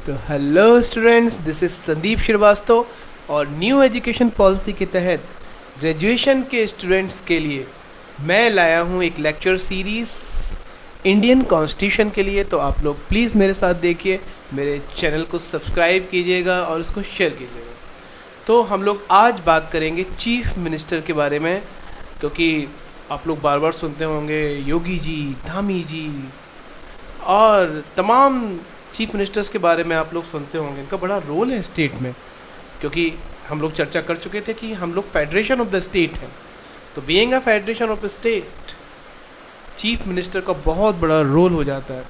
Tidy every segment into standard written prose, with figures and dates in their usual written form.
तो hello students, this is Sandeep Srivastava और new education policy के तहत ग्रेजुएशन के स्टूडेंट्स के लिए मैं लाया हूँ एक लेक्चर सीरीज़ इंडियन कॉन्स्टिट्यूशन के लिए। तो आप लोग प्लीज़ मेरे साथ देखिए, मेरे चैनल को सब्सक्राइब कीजिएगा और इसको शेयर कीजिएगा। तो हम लोग आज बात करेंगे चीफ मिनिस्टर के बारे में, क्योंकि आप लोग बार बार सुनते होंगे योगी जी, धामी जी और तमाम चीफ मिनिस्टर्स के बारे में आप लोग सुनते होंगे। इनका बड़ा रोल है स्टेट में, क्योंकि हम लोग चर्चा कर चुके थे कि हम लोग फेडरेशन ऑफ द स्टेट हैं। तो being a federation of the state, chief minister का बहुत बड़ा रोल हो जाता है।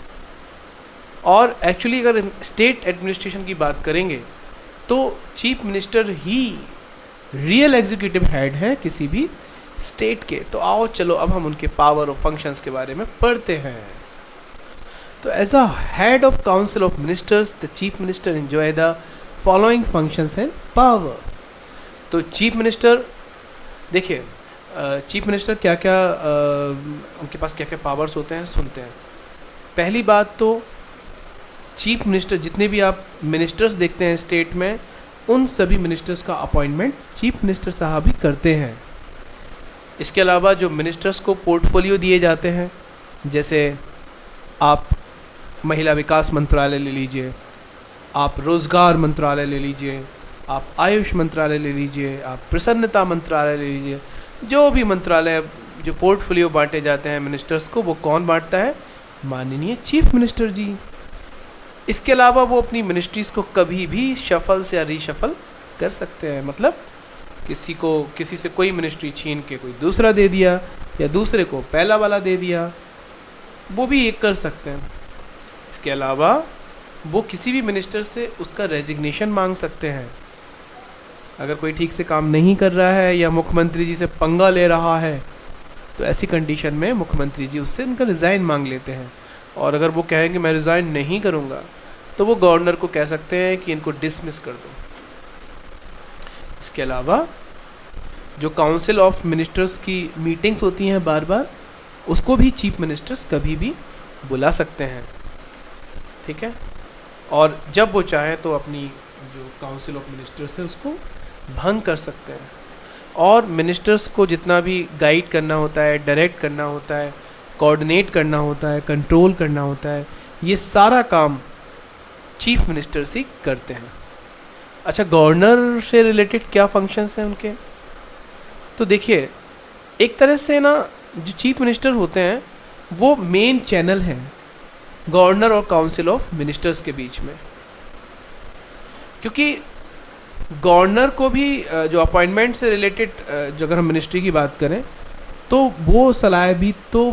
और एक्चुअली अगर स्टेट एडमिनिस्ट्रेशन की बात करेंगे तो चीफ मिनिस्टर ही रियल एग्जीक्यूटिव हेड है किसी भी स्टेट के। तो आओ चलो अब हम उनके पावर और फंक्शंस के बारे में पढ़ते हैं। तो as a head of council of ministers, the chief minister enjoy the following functions and power. तो चीफ मिनिस्टर, देखिए चीफ मिनिस्टर क्या क्या उनके पास क्या क्या पावर्स होते हैं सुनते हैं। पहली बात तो चीफ मिनिस्टर, जितने भी आप मिनिस्टर्स देखते हैं स्टेट में, उन सभी मिनिस्टर्स का अपॉइंटमेंट चीफ मिनिस्टर साहब ही करते हैं। इसके अलावा जो मिनिस्टर्स को पोर्टफोलियो दिए जाते हैं, जैसे आप महिला विकास मंत्रालय ले लीजिए, आप रोज़गार मंत्रालय ले लीजिए, आप आयुष मंत्रालय ले लीजिए, आप प्रसन्नता मंत्रालय ले लीजिए, जो भी मंत्रालय जो पोर्टफोलियो बांटे जाते हैं मिनिस्टर्स को, वो कौन बांटता है? माननीय चीफ मिनिस्टर जी। इसके अलावा वो अपनी मिनिस्ट्रीज़ को कभी भी शफल से या रीशफल कर सकते हैं। मतलब किसी से कोई मिनिस्ट्री छीन के कोई दूसरा दे दिया या दूसरे को पहला वाला दे दिया, वो भी एक कर सकते हैं। इसके अलावा वो किसी भी मिनिस्टर से उसका रेजिग्नेशन मांग सकते हैं। अगर कोई ठीक से काम नहीं कर रहा है या मुख्यमंत्री जी से पंगा ले रहा है, तो ऐसी कंडीशन में मुख्यमंत्री जी उससे उनका रिज़ाइन मांग लेते हैं। और अगर वो कहें कि मैं रिज़ाइन नहीं करूँगा, तो वो गवर्नर को कह सकते हैं कि इनको डिसमिस कर दो। इसके अलावा जो काउंसिल ऑफ मिनिस्टर्स की मीटिंग्स होती हैं बार बार, उसको भी चीफ मिनिस्टर्स कभी भी बुला सकते हैं, ठीक है। और जब वो चाहें तो अपनी जो काउंसिल ऑफ मिनिस्टर्स है उसको भंग कर सकते हैं। और मिनिस्टर्स को जितना भी गाइड करना होता है, डायरेक्ट करना होता है, कोऑर्डिनेट करना होता है, कंट्रोल करना होता है, ये सारा काम चीफ मिनिस्टर्स ही करते हैं। अच्छा, गवर्नर से रिलेटेड क्या फंक्शंस हैं उनके? तो देखिए, एक तरह से ना जो चीफ मिनिस्टर होते हैं वो मेन चैनल हैं गवर्नर और काउंसिल ऑफ मिनिस्टर्स के बीच में, क्योंकि गवर्नर को भी जो अपॉइंटमेंट से रिलेटेड, जो अगर हम मिनिस्ट्री की बात करें, तो वो सलाह भी तो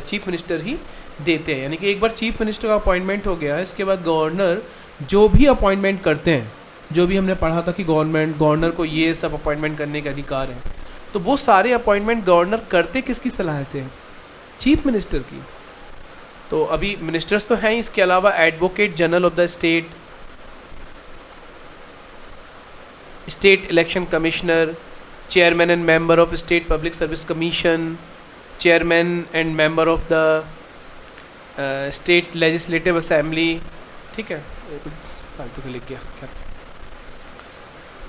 चीफ मिनिस्टर ही देते हैं। यानी कि एक बार चीफ मिनिस्टर का अपॉइंटमेंट हो गया, इसके बाद गवर्नर जो भी अपॉइंटमेंट करते हैं, जो भी हमने पढ़ा था कि गवर्नर को ये सब अपॉइंटमेंट करने के अधिकार हैं, तो वो सारे अपॉइंटमेंट गवर्नर करते किसकी सलाह से? चीफ मिनिस्टर की। तो अभी मिनिस्टर्स तो हैं, इसके अलावा advocate general of the state, state election commissioner, chairman and member of state public service commission, chairman and member of the state legislative assembly, ठीक है, कुछ फालतू के लिख गया खैर।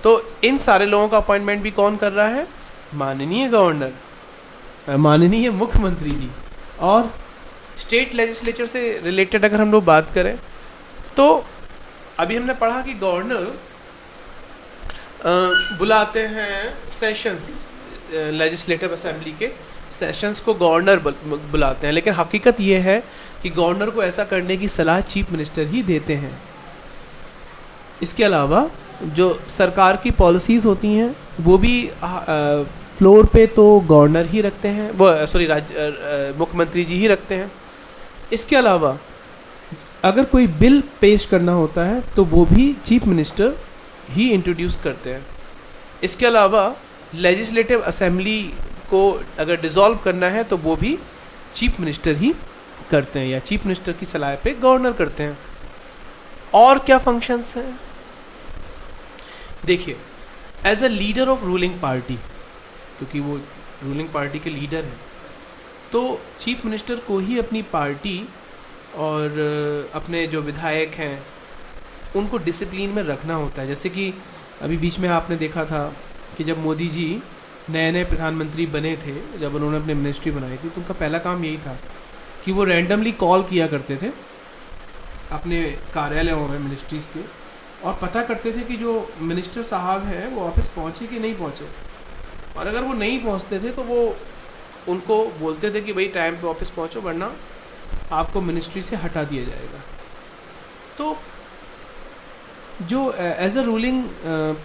तो इन सारे लोगों का अपॉइंटमेंट भी कौन कर रहा है? माननीय गवर्नर, माननीय मुख्यमंत्री जी। और स्टेट लेजिस्लेचर से रिलेटेड अगर हम लोग बात करें, तो अभी हमने पढ़ा कि गवर्नर बुलाते हैं सेशंस, लेजिस्लेटिव असेंबली के सेशंस को गवर्नर बुलाते हैं, लेकिन हकीकत ये है कि गवर्नर को ऐसा करने की सलाह चीफ मिनिस्टर ही देते हैं। इसके अलावा जो सरकार की पॉलिसीज़ होती हैं वो भी फ्लोर पे तो गवर्नर ही रखते हैं, वो मुख्यमंत्री जी ही रखते हैं। इसके अलावा अगर कोई बिल पेश करना होता है तो वो भी चीफ मिनिस्टर ही इंट्रोड्यूस करते हैं। इसके अलावा लेजिस्लेटिव असेंबली को अगर डिसॉल्व करना है तो वो भी चीफ मिनिस्टर ही करते हैं, या चीफ मिनिस्टर की सलाह पे गवर्नर करते हैं। और क्या फंक्शंस हैं? देखिए, as a leader of ruling party, क्योंकि वो रूलिंग पार्टी के लीडर हैं, तो चीफ मिनिस्टर को ही अपनी पार्टी और अपने जो विधायक हैं उनको डिसिप्लिन में रखना होता है। जैसे कि अभी बीच में आपने देखा था कि जब मोदी जी नए नए प्रधानमंत्री बने थे, जब उन्होंने अपनी मिनिस्ट्री बनाई थी, तो उनका पहला काम यही था कि वो रैंडमली कॉल किया करते थे अपने कार्यालयों में, मिनिस्ट्रीज़ के, और पता करते थे कि जो मिनिस्टर साहब हैं वो ऑफिस पहुँचे कि नहीं पहुँचे। और अगर वो नहीं पहुँचते थे तो वो उनको बोलते थे कि भाई टाइम पे ऑफिस पहुँचो, वरना आपको मिनिस्ट्री से हटा दिया जाएगा। तो जो एज अ रूलिंग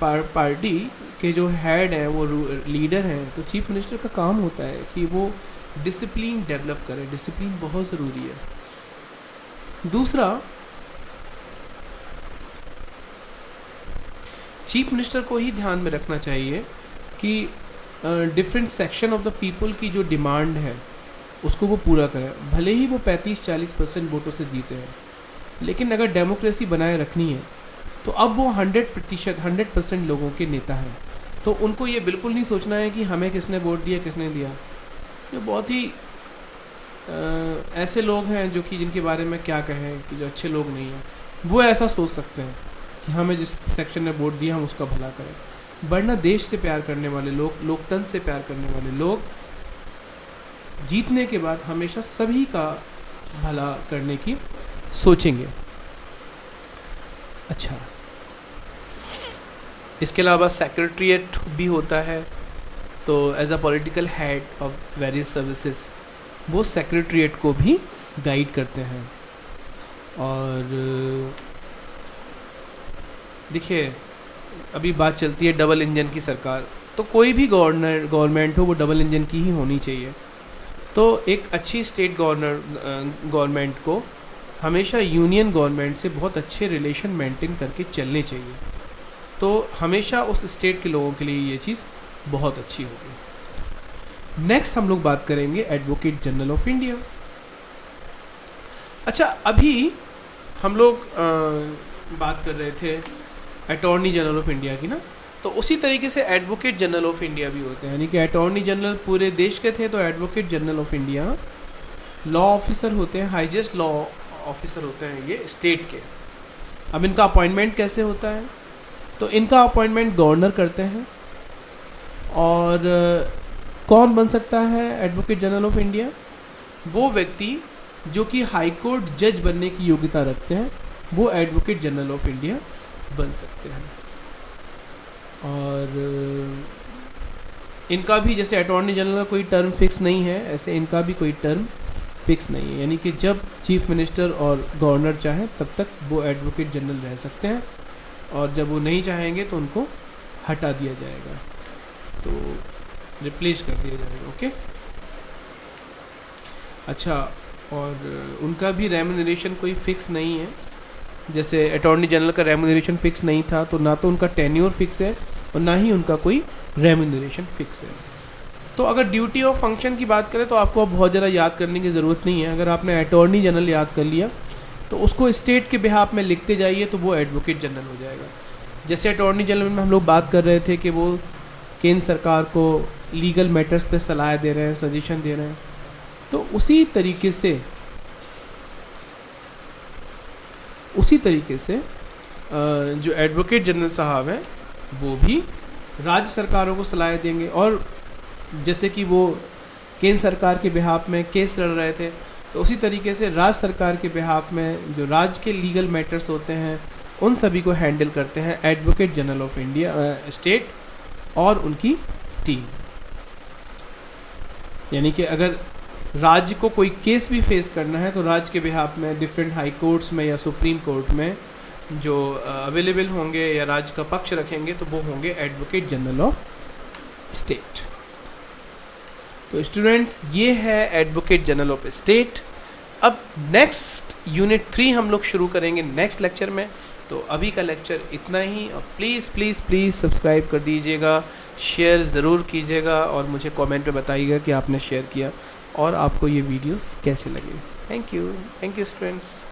पार्टी के जो हेड हैं, वो लीडर हैं, तो चीफ मिनिस्टर का काम होता है कि वो डिसिप्लिन डेवलप करे। डिसिप्लिन बहुत ज़रूरी है। दूसरा, चीफ मिनिस्टर को ही ध्यान में रखना चाहिए कि different section of the people की जो डिमांड है उसको वो पूरा करें। भले ही वो 35-40% वोटों से जीते हैं, लेकिन अगर डेमोक्रेसी बनाए रखनी है तो अब वो 100% लोगों के नेता हैं। तो उनको ये बिल्कुल नहीं सोचना है कि हमें किसने वोट दिया, किसने दिया। ये बहुत ही ऐसे लोग हैं जो कि जिनके बारे में क्या कहें कि जो अच्छे लोग नहीं हैं, वो ऐसा सोच सकते हैं कि हमें जिस सेक्शन ने वोट दिया हम उसका भला करें। वरना देश से प्यार करने वाले लोग, लोकतंत्र से प्यार करने वाले लोग जीतने के बाद हमेशा सभी का भला करने की सोचेंगे। अच्छा, इसके अलावा सेक्रेटरीट भी होता है। तो as a political head of various services वो सेक्रेटरीट को भी गाइड करते हैं। और देखिए, अभी बात चलती है डबल इंजन की सरकार, तो कोई भी गवर्नमेंट हो वो डबल इंजन की ही होनी चाहिए। तो एक अच्छी स्टेट गवर्नमेंट को हमेशा यूनियन गवर्नमेंट से बहुत अच्छे रिलेशन मेंटेन करके चलने चाहिए। तो हमेशा उस स्टेट के लोगों के लिए ये चीज़ बहुत अच्छी होगी। नेक्स्ट हम लोग बात करेंगे एडवोकेट जनरल ऑफ इंडिया। अच्छा, अभी हम लोग बात कर रहे थे अटॉर्नी जनरल ऑफ इंडिया की ना, तो उसी तरीके से एडवोकेट जनरल ऑफ इंडिया भी होते हैं। यानी कि अटॉर्नी जनरल पूरे देश के थे, तो advocate general of India law officer होते हैं, हाईएस्ट लॉ ऑफिसर होते हैं ये स्टेट के। अब इनका अपॉइंटमेंट कैसे होता है? तो इनका अपॉइंटमेंट गवर्नर करते हैं। और कौन बन सकता है एडवोकेट जनरल ऑफ इंडिया? वो व्यक्ति जो कि हाई कोर्ट जज बनने की योग्यता रखते हैं, वो एडवोकेट जनरल ऑफ इंडिया बन सकते हैं। और इनका भी जैसे अटॉर्नी जनरल का कोई टर्म फिक्स नहीं है, ऐसे इनका भी कोई टर्म फिक्स नहीं है। यानी कि जब चीफ मिनिस्टर और गवर्नर चाहें तब तक वो एडवोकेट जनरल रह सकते हैं, और जब वो नहीं चाहेंगे तो उनको हटा दिया जाएगा, तो रिप्लेस कर दिया जाएगा। ओके, अच्छा, और उनका भी रेम्यूनरेशन कोई फिक्स नहीं है। जैसे अटॉर्नी जनरल का रेम्यूनरेशन फिक्स नहीं था, तो ना तो उनका टेन्योर फिक्स है और ना ही उनका कोई रेम्यूनरेशन फिक्स है। तो अगर ड्यूटी ऑफ फंक्शन की बात करें तो आपको अब बहुत ज़्यादा याद करने की ज़रूरत नहीं है। अगर आपने अटॉर्नी जनरल याद कर लिया तो उसको स्टेट के बिहाफ में लिखते जाइए, तो वो एडवोकेट जनरल हो जाएगा। जैसे अटॉर्नी जनरल में हम लोग बात कर रहे थे कि वो केंद्र सरकार को लीगल मैटर्स पे सलाह दे रहे हैं, सजेशन दे रहे हैं, तो उसी तरीके से जो एडवोकेट जनरल साहब हैं वो भी राज्य सरकारों को सलाह देंगे। और जैसे कि वो केंद्र सरकार के बिहाफ में केस लड़ रहे थे, तो उसी तरीके से राज्य सरकार के बिहाफ में जो राज्य के लीगल मैटर्स होते हैं उन सभी को हैंडल करते हैं advocate general of India, state और उनकी टीम। यानी कि अगर राज्य को कोई केस भी फेस करना है तो राज्य के बिहाफ में डिफरेंट हाई कोर्ट्स में या सुप्रीम कोर्ट में जो अवेलेबल होंगे या राज्य का पक्ष रखेंगे, तो वो होंगे एडवोकेट जनरल ऑफ स्टेट। तो स्टूडेंट्स, ये है एडवोकेट जनरल ऑफ स्टेट। अब नेक्स्ट यूनिट 3 हम लोग शुरू करेंगे नेक्स्ट लेक्चर में। तो अभी का लेक्चर इतना ही। और प्लीज़ सब्सक्राइब कर दीजिएगा, शेयर ज़रूर कीजिएगा और मुझे कमेंट में बताइएगा कि आपने शेयर किया और आपको ये वीडियोस कैसे लगे। Thank you students.